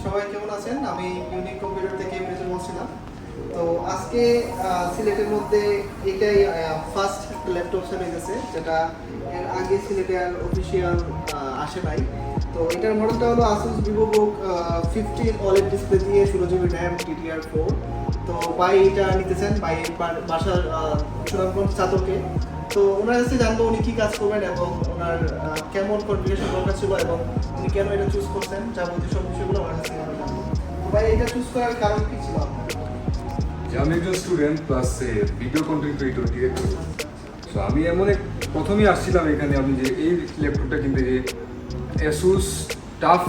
সবাই কেমন আছেন? আমি ইউনিক কম্পিউটার থেকে মৃদুল বলছিলাম। তো আজকে সিলেটের মধ্যে এটাই ফার্স্ট ল্যাপটপ সেল হয়েছে, যেটা এর আগে সিলেটে আর অফিসিয়াল আসে নাই। তো এটার মডেলটা হলো আসুস ভিভোবুক 15 OLED ডিসপ্লে দিয়ে 16GB র্যাম DDR4। তো ভাই এটা নিতেছেন, ভাই বাসার সুনামগঞ্জ চাতকে। তো ওনার কাছে জানবো উনি কি কাজ করবেন এবং ওনার কেমন কনফিগারেশন দরকার ছিল এবং উনি কেন এটা চুজ করছেন, যাবতীয় সব বিষয়গুলো ওনার কাছে আমরা জানবো। তো ভাই এটা চুজ করার কারণ কি ছিল আপনার? যে আমি একজন student plus video content creator director. So আমি প্রথমেই আসছিলাম এখানে আমি যে এই ল্যাপটপটা কিনতে যে Asus TUF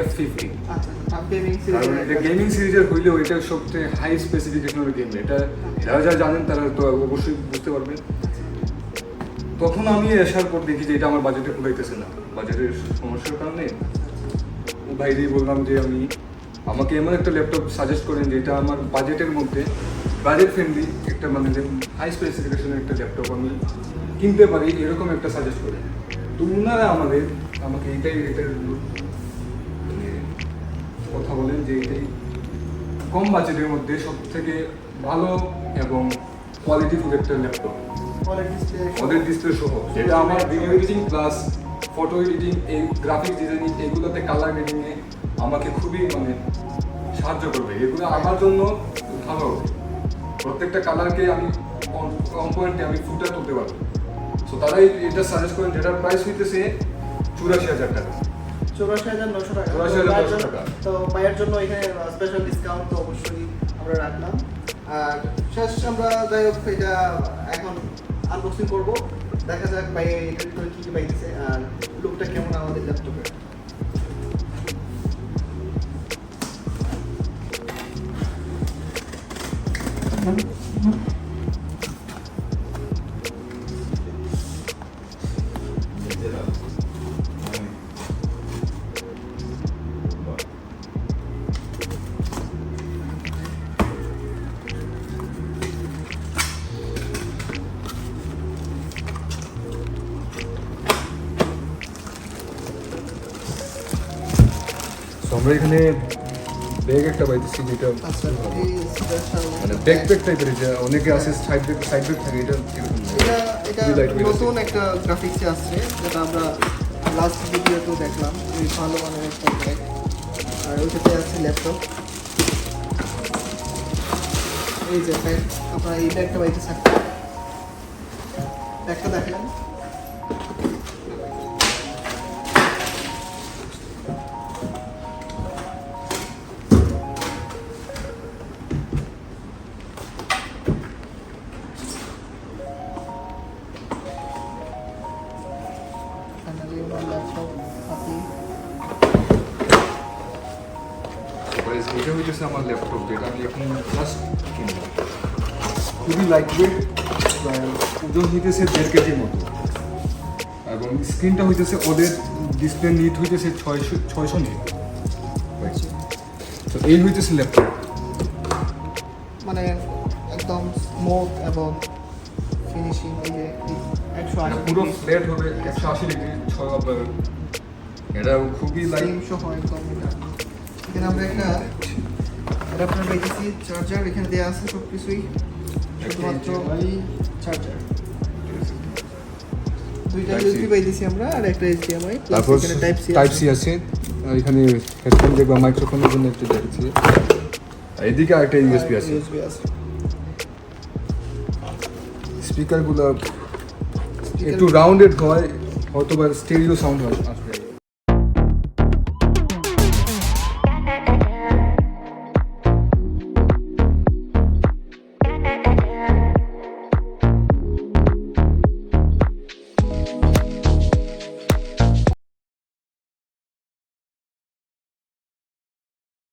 F50। আচ্ছা, গেমিং কারণ এটা গেমিং সিরিজের হইলেও এটা সবচেয়ে হাই স্পেসিফিকেশনের গেম। এটা যারা জানেন তারা তো অবশ্যই বুঝতে পারবেন। তখন আমি আসার পর দেখি যে এটা আমার বাজেটে কুলাইতেছে না, বাজেটের সমস্যার কারণে ভাইরেই বললাম যে আমাকে এমন একটা ল্যাপটপ সাজেস্ট করেন যেটা আমার বাজেটের মধ্যে বাজেট ফ্রেন্ডলি একটা মানে হাই স্পেসিফিকেশনের একটা ল্যাপটপ আমি কিনতে পারি, এরকম একটা সাজেস্ট করেন। তো ওনারা আমাকে এটার মানে কথা বলেন যে এটাই কম বাজেটের মধ্যে সব থেকে ভালো এবং কোয়ালিটিফুল একটা ল্যাপটপ, ওদের ডিসপ্লে সহ, যেটা আমার video editing plus photo editing, এই গ্রাফিক ডিজাইনিং, এইগুলোতে কালার গ্রেডিংয়ে আমাকে খুবই মানে সাহায্য করবে। এগুলো আমার জন্য ভালো হবে, প্রত্যেকটা কালারকে আমি কম পয়েন্টে আমি ফুটার তুলতে পারবো। সো তারাই এটা সাজেস্ট করেন, যেটার প্রাইস হইতেছে 84,000 টাকা। 84,900 টাকা। 84,900 টাকা। তো ভাইয়ের জন্য এখানে স্পেশাল ডিসকাউন্ট তো অবশ্যই আমরা রাখলাম। আর শেষ আমরা যাই হোক এটা এখন আনবক্সিং করব, দেখা যাক ভাই এটার ভিতরে কী কী পাইতেছে আর লুকটা কেমন আমাদের ল্যাপটপের। আমরা এখানে ব্যাগ একটা পাইতেছি, যেটা আচ্ছা, মানে ব্যাকপ্যাক টাইপের, যে অনেকে আছে সাইড ব্যাগ থাকে, এটা এরকম এটা নতুন একটা গ্রাফিক্সে আসছে, যেটা আমরা লাস্ট ভিডিওতেও দেখলাম। খুবই ভালো মানের একটা ব্যাগ, আর ওইটাতে আছে ল্যাপটপ। এই যে ব্যাগ, আপনার এই ব্যাগটা বাইতে থাকবে, ব্যাগটা দেখলেন। ল্যাপটপ আপনি এটা হইতেছে আমার ল্যাপটপ, যেটা আমি এখন জাস্ট কিনলাম। খুবই লাইট ওয়েট, ওজন হইতেছে 1.5 কেজির মতো, এবং স্ক্রিনটা হইতেছে ওদের ডিসপ্লে নিট হইতেছে 600 নিট। তো এই হইতেছে ল্যাপটপ, মানে একদম স্মুথ এবং ফিনিশিং। এই যে 180 পুরো ফ্ল্যাট হবে 180 ডিগ্রি, এটা খুবই লাইট সহ একদম। এখানে আমরা একটা অ্যাডাপ্টার পেয়েছি, চার্জার এখানে দেওয়া আছে, সব কিছুই শুধুমাত্র চার্জার। দুইটা ইউএসবি পেয়েছি আমরা, আর একটা HDMI, তারপর এখানে টাইপ সি আছে, আর এখানে হেডফোন জ্যাক বা মাইক্রোফোনের জন্য একটা জ্যাক আছে, আর এদিকে আরেকটা ইউএসবি আছে। স্পিকারগুলো একটু রাউন্ডেড হয়, হয়তো বা স্টেরিও সাউন্ড হয়।